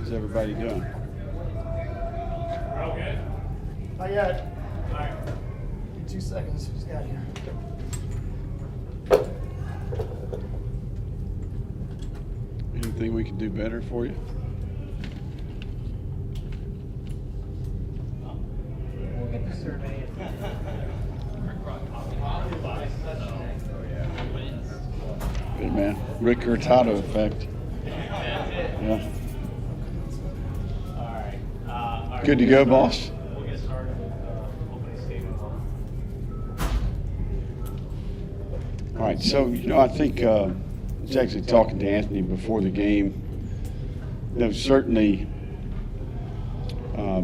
How's everybody doing? Okay. Not yet. All right. Give me 2 seconds. Who's got here? Anything we can do better for you? We'll get the survey. Good man. Rick Hurtado effect. Yeah. All right. Good to go, boss. We'll get started with opening statement. All right. So, I think I was actually talking to Anthony before the game. Certainly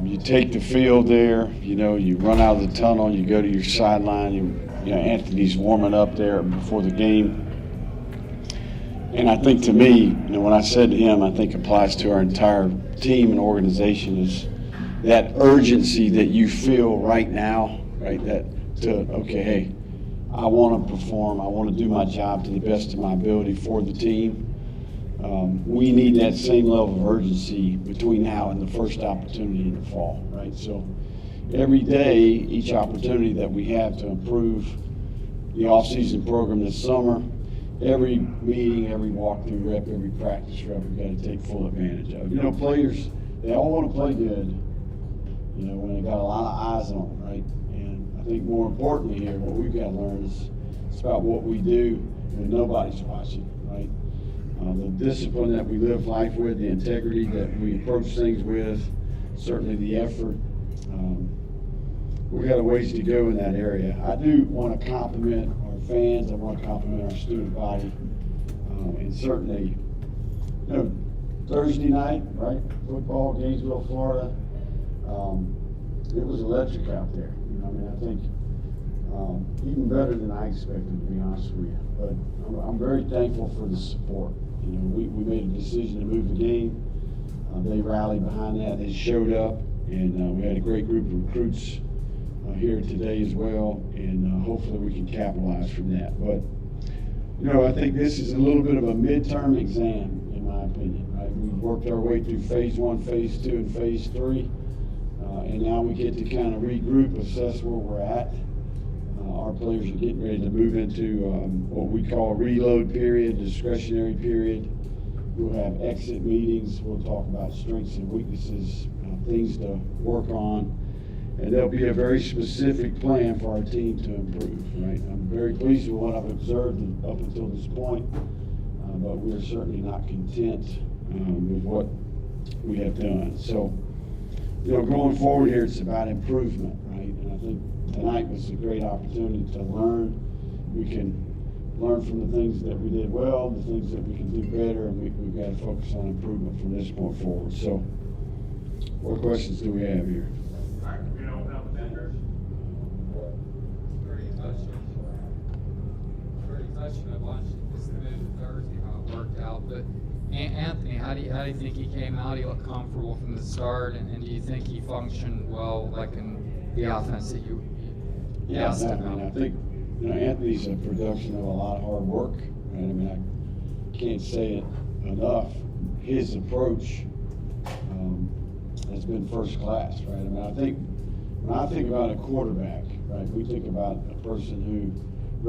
you take the field there, you run out of the tunnel, you go to your sideline, Anthony's warming up there before the game. And I think to me, when I said to him, I think applies to our entire team and organization is that urgency that you feel right now, right? Hey, I want to perform. I want to do my job to the best of my ability for the team. We need that same level of urgency between now and the first opportunity in the fall, right? So every day, each opportunity that we have to improve the off-season program this summer, every meeting, every walkthrough rep, every practice rep, we've got to take full advantage of. Players, they all want to play good, when they got a lot of eyes on them, right? And I think more importantly here, what we've got to learn is it's about what we do when nobody's watching, right? The discipline that we live life with, the integrity that we approach things with, certainly the effort. We've got a ways to go in that area. I do want to compliment our fans. I want to compliment our student body. And certainly, Thursday night, right, football, Gainesville, Florida, it was electric out there. I think even better than I expected, to be honest with you. But I'm very thankful for the support. We made a decision to move the game. They rallied behind that. They showed up, and we had a great group of recruits here today as well, and hopefully we can capitalize from that. But, I think this is a little bit of a midterm exam, in my opinion. Right? We've worked our way through phase 1, phase 2, and phase 3, and now we get to kind of regroup, assess where we're at. Our players are getting ready to move into what we call a reload period, discretionary period. We'll have exit meetings. We'll talk about strengths and weaknesses, things to work on. And there'll be a very specific plan for our team to improve, right? I'm very pleased with what I've observed up until this point, but we're certainly not content with what we have done. So, going forward here, it's about improvement, right? And I think tonight was a great opportunity to learn. We can learn from the things that we did well, the things that we can do better, and we've got to focus on improvement from this point forward. So, what questions do we have here? All right, we're going to open up the vendors. Pretty touching a bunch. This move Thursday, how it worked out. But Anthony, how do you think he came out? He looked comfortable from the start, and do you think he functioned well, like in the offense that you asked him? I think Anthony's a production of a lot of hard work. Right? I can't say it enough. His approach has been first class, right? I think when I think about a quarterback, right, we think about a person who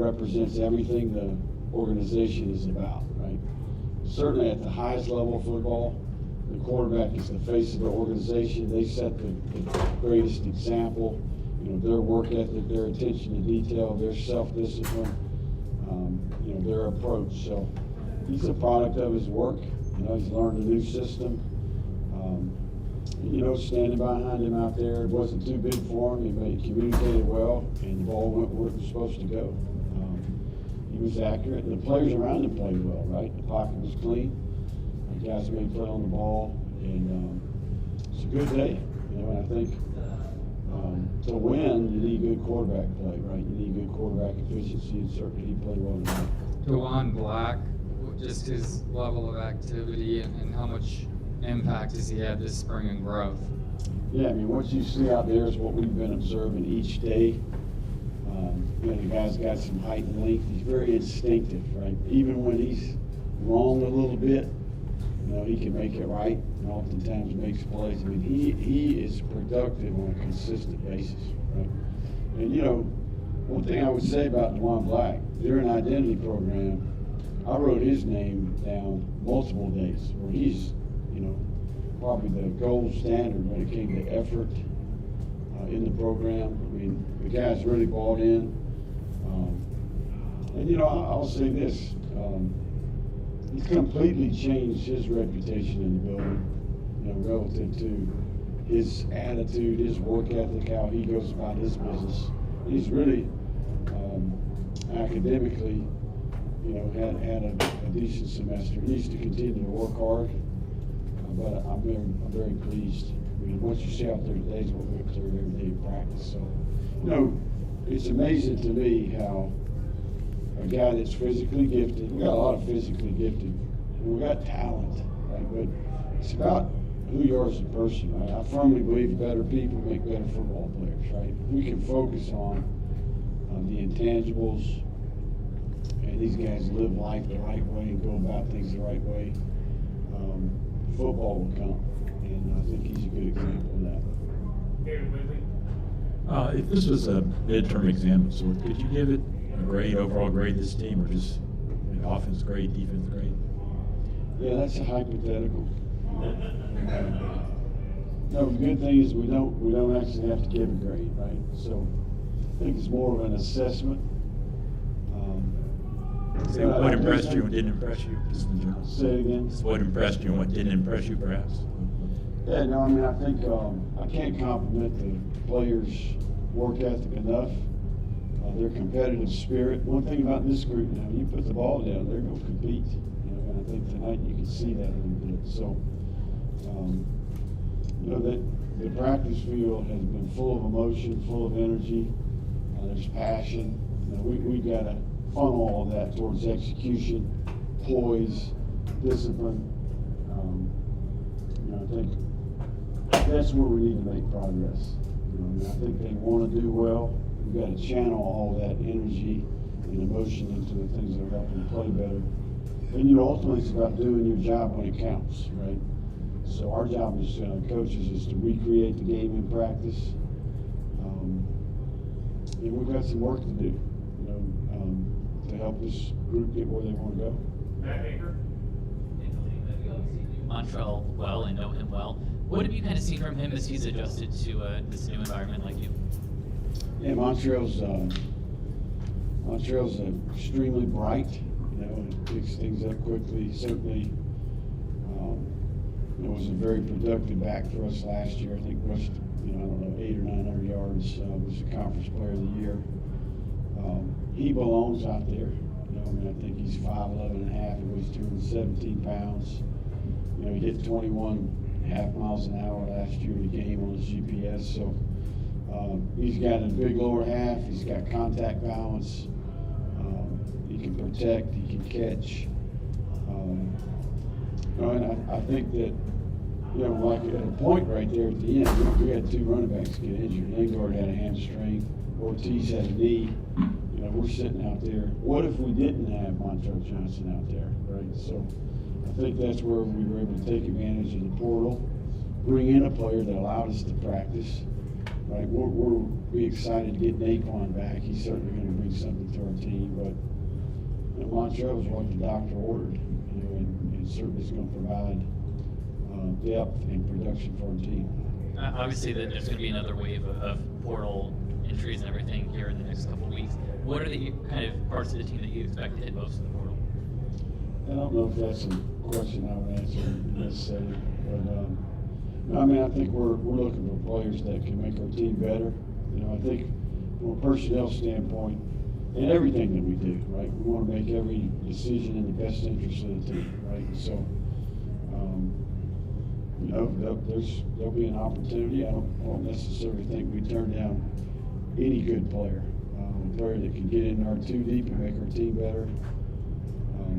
represents everything the organization is about, right? Certainly at the highest level of football, the quarterback is the face of the organization. They set the greatest example. Their work ethic, their attention to detail, their self-discipline, their approach. So he's a product of his work. He's learned a new system. Standing behind him out there, it wasn't too big for him. He communicated well, and the ball went where it was supposed to go. He was accurate, and the players around him played well, right? The pocket was clean. The guys made play on the ball, and it's a good day. And I think to win, you need good quarterback play, right? You need good quarterback efficiency, and certainly he played well tonight. DeJuan Black, just his level of activity and how much impact has he had this spring in growth? Yeah, what you see out there is what we've been observing each day. The guy's got some height and length. He's very instinctive, right? Even when he's wrong a little bit, You know, he can make it right, and oftentimes makes plays. I mean, he is productive on a consistent basis, right? And, you know, one thing I would say about DeJuan Black, during identity program, I wrote his name down multiple days where he's, you know, probably the gold standard when it came to effort in the program. I mean, the guy's really bought in. And, you know, I'll say this. He's completely changed his reputation in the building, you know, relative to his attitude, his work ethic, how he goes about his business. He's really academically, you know, had a decent semester. He needs to continue to work hard, but I'm very pleased. I mean, what you see out there today is what we observe every day in practice. So, you know, it's amazing to me how a guy that's physically gifted, we got a lot of physically gifted, and we got talent, right? But it's about who you are as a person, right? I firmly believe better people make better football players, right? We can focus on the intangibles, and these guys live life the right way and go about things the right way. Football will come, and I think he's a good example of that. David Whitley. If this was a midterm exam of sorts, could you give it a grade, overall grade, this team, or just offense grade, defense grade? Yeah, that's a hypothetical. No, the good thing is we don't actually have to give a grade, right? So I think it's more of an assessment. Say what impressed you and didn't impress you, just in general. Say it again. Just what impressed you and what didn't impress you, perhaps. Yeah, no, I mean, I think I can't compliment the players' work ethic enough. Their competitive spirit. One thing about this group now, you put the ball down, they're going to compete. You know, and I think tonight you can see that a little bit. So, you know, that the practice field has been full of emotion, full of energy. There's passion. You know, we got to funnel all of that towards execution, poise, discipline. You know, I think that's where we need to make progress. You know, and I think they want to do well. We've got to channel all that energy and emotion into the things that are helping them play better. And, you know, ultimately it's about doing your job when it counts, right? So our job as coaches is to recreate the game in practice. And we've got some work to do, you know, to help this group get where they want to go. Matt Baker. You obviously knew Montrell well and know him well. What have you kind of seen from him as he's adjusted to this new environment like you? Yeah, Montrell's extremely bright, you know, and picks things up quickly. Certainly, it was a very productive back for us last year. I think rushed, you know, I don't know, 800 or 900 yards. Was the conference player of the year. He belongs out there. You know, I mean, I think he's 5'11" and a half. He weighs 217 pounds. You know, he hit 21.5 miles an hour last year in the game on his GPS. So. He's got a big lower half. He's got contact balance. He can protect. He can catch. And I think that, you know, like at a point right there at the end, we had two running backs get injured. Lingard had a hamstring. Ortiz had a knee. You know, we're sitting out there. What if we didn't have Montrell Johnson out there, right? So I think that's where we were able to take advantage of the portal, bring in a player that allowed us to practice. Right, we'll be excited to get Naquan back. He's certainly going to bring something to our team. But you know, Montrell was what the doctor ordered, you know, and certainly is going to provide depth and production for our team. Obviously, there's going to be another wave of portal entries and everything here in the next couple of weeks. What are the kind of parts of the team that you expect to hit most in the portal? I don't know if that's a question I would answer necessarily, but. I mean, I think we're looking for players that can make our team better. You know, I think from a personnel standpoint, in everything that we do, right, we want to make every decision in the best interest of the team, right? So, you know, there'll be an opportunity. I don't necessarily think we turn down any good player, a player that can get in our too deep and make our team better.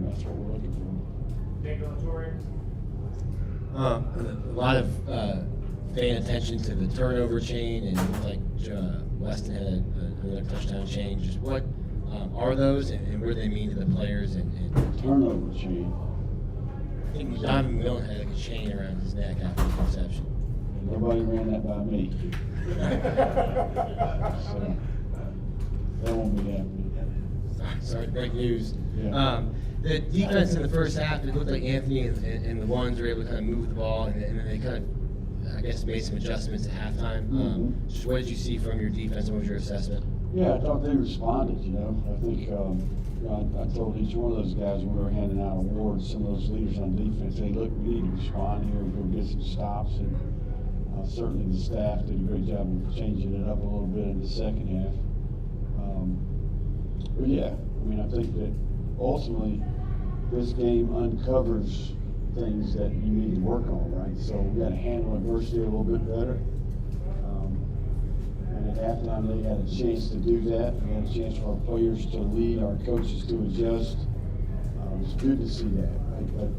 That's what we're looking for. Daniel Torrey. A lot of paying attention to the turnover chain, and it looked like Weston had another touchdown chain. Just what are those, and what do they mean to the players? And turnover chain. think Donovan Milne had like a chain around his neck after the interception. Nobody ran that by me. So, that won't be happening. Sorry, great news. Yeah. The defense in the first half, it looked like Anthony and the ones were able to kind of move the ball, and then they kind of, I guess, made some adjustments at halftime. Just what did you see from your defense? What was your assessment? Yeah, I thought they responded, you know. I think, you know, I told each one of those guys when we were handing out awards, some of those leaders on defense, hey, look, we need to respond here and go get some stops. And certainly the staff did a great job of changing it up a little bit in the second half. But yeah, I mean, I think that ultimately this game uncovers things that you need to work on, right? So we got to handle adversity a little bit better. And at halftime, they had a chance to do that. We had a chance for our players to lead, our coaches to adjust. It was good to see that, right? But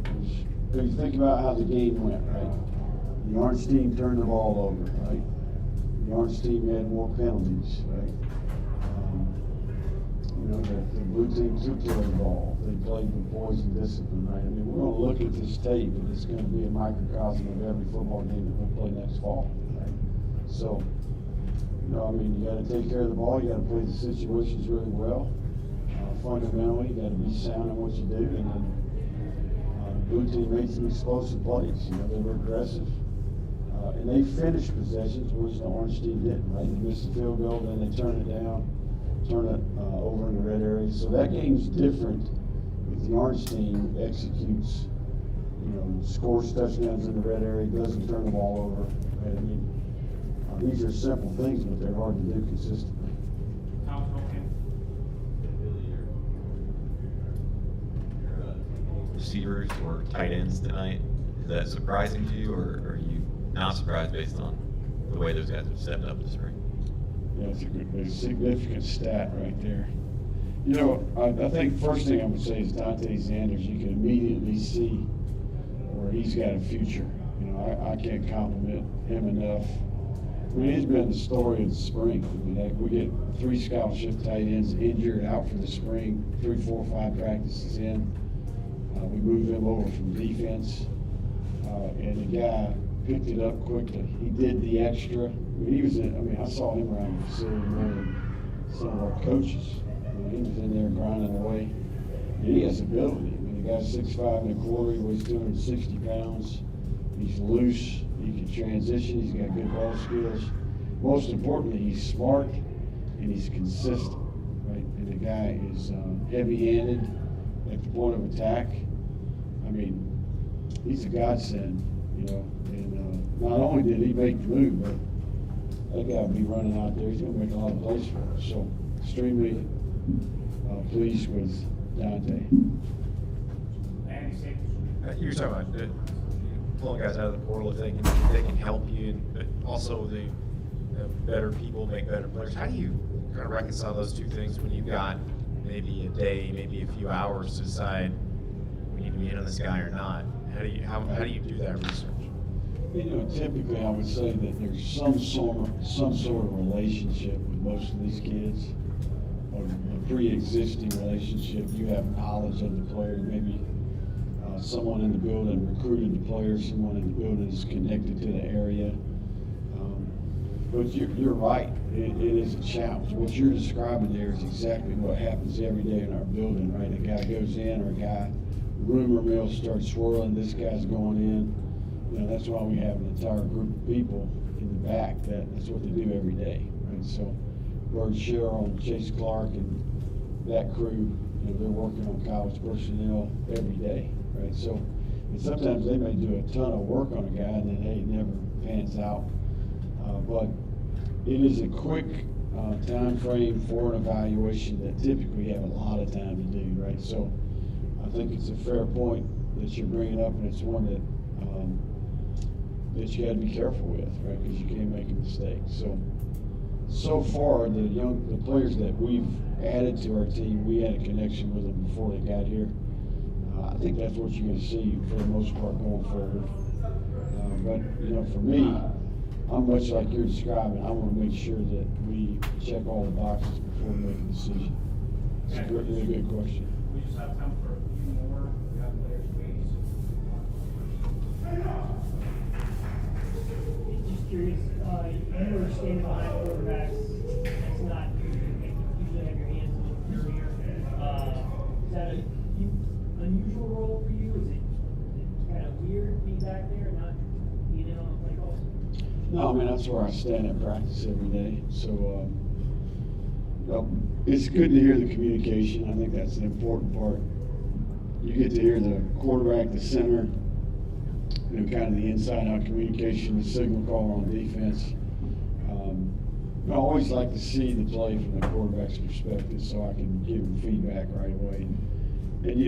when you think about how the game went, right? The Orange team turned the ball over, right? The Orange team had more penalties, right? You know, the blue team took care of the ball. They played with poise and discipline, right? I mean, we're going to look at this tape, and it's going to be a microcosm of every football game that we'll play next fall, right? So, you know, I mean, you got to take care of the ball. You got to play the situations really well. Fundamentally, you got to be sound in what you do. And then the blue team made some explosive plays. You know, they were aggressive. And they finished possessions, which the Orange team didn't, right? They missed the field goal, then they turned it down. Turn it over in the red area. So that game's different if the Orange team executes, you know, scores touchdowns in the red area, doesn't turn the ball over. Right? I mean, these are simple things, but they're hard to do consistently. Receivers or tight ends tonight, is that surprising to you, or are you not surprised based on the way those guys have stepped up this spring? Yeah, it's a significant stat right there. You know, I think first thing I would say is Dante Sanders. You can immediately see where he's got a future. You know, I can't compliment him enough. I mean, he's been the story of the spring. I mean, we get 3 scholarship tight ends injured out for the spring, 3, 4, 5 practices in. We move him over from defense, and the guy picked it up quickly. He did the extra. I mean, he was in, I mean, I saw him around the facility more than some of our coaches. I mean, he was in there grinding away. And he has ability. I mean, the guy's 6'5" and a quarter. He weighs 260 pounds. He's loose. He can transition. He's got good ball skills. Most importantly, he's smart and he's consistent, right? And the guy is heavy-handed at the point of attack. I mean, he's a godsend, you know. And not only did he make the move, but that guy will be running out there. He's going to make a lot of plays for us. So, extremely pleased with Dante. You were talking about pulling guys out of the portal if they can help you, but also the better people make better players. How do you kind of reconcile those two things when you've got maybe a day, maybe a few hours to decide we need to be in on this guy or not? How do you do that research? You know, typically I would say that there's some sort of relationship with most of these kids, or a pre-existing relationship. You have knowledge of the player, maybe someone in the building recruited the player, someone in the building is connected to the area. But you're right, it is a challenge. What you're describing there is exactly what happens every day in our building, right? A guy goes in, or a guy, rumor mill starts swirling, this guy's going in. You know, that's why we have an entire group of people in the back. That's what they do every day, right? So, Bird Sherrill and Chase Clark and that crew, you know, they're working on college personnel every day, right? So, and sometimes they may do a ton of work on a guy and then, hey, it never pans out. But it is a quick time frame for an evaluation that typically we have a lot of time to do, right? So, I think it's a fair point that you're bringing up, and it's one that you got to be careful with, right? Because you can't make a mistake. So far, the players that we've added to our team, we had a connection with them before they got here. I think that's what you're going to see for the most part going forward. But you know, for me, I'm much like you're describing. I want to make sure that we check all the boxes before we make a decision. It's a really good question. We just have time for a few more. We have players waiting. standing behind quarterbacks, that's not, you usually have your hands a little dirtier. Is that an unusual role for you? Is it kind of weird being back there and not being in on the play calls? No, I mean, that's where I stand at practice every day. So, it's good to hear the communication. I think that's an important part. You get to hear the quarterback, the center, kind of the inside-out communication, the signal call on defense. I always like to see the play from the quarterback's perspective so I can give him feedback right away. And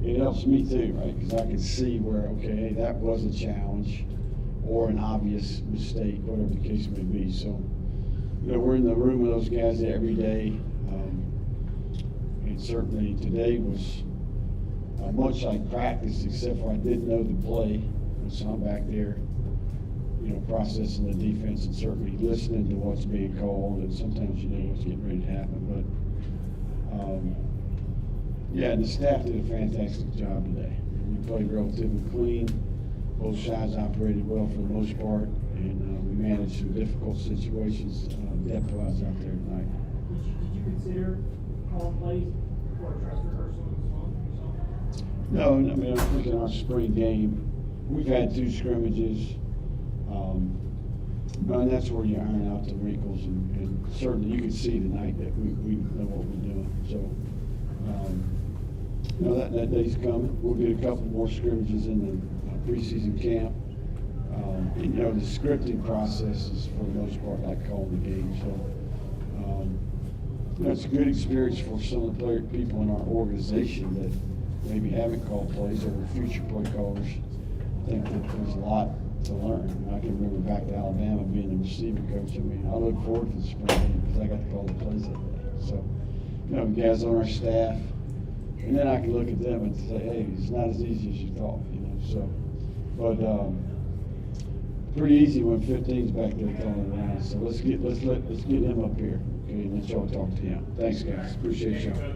it helps me too, right? Because I can see where, okay, hey, that was a challenge or an obvious mistake, whatever the case may be. So, we're in the room with those guys every day. And certainly today was much like practice, except for I didn't know the play. So I'm back there, processing the defense and certainly listening to what's being called. And sometimes what's getting ready to happen. But, and the staff did a fantastic job today. We played relatively clean. Both sides operated well for the most part. And we managed some difficult situations depth-wise out there tonight. Did you consider calling plays for a dress rehearsal in this one? No, I mean, I'm thinking our spring game, we've had 2 scrimmages, and that's where you iron out the wrinkles, and certainly you can see tonight that we know what we're doing. So, that day's coming. We'll get a couple more scrimmages in the preseason camp. And, the scripting process is for the most part like calling the game. So, it's a good experience for some of the people in our organization that maybe haven't called plays or future play callers. I think that there's a lot to learn. I can remember back to Alabama being the receiving coach. I mean, I look forward to the spring game because I got to call the plays that day. So, guys on our staff, and then I can look at them and say, hey, it's not as easy as you thought, So, but pretty easy when 15's back there calling around. So let's get him up here, okay, and let y'all talk to him. Thanks, guys. Appreciate y'all.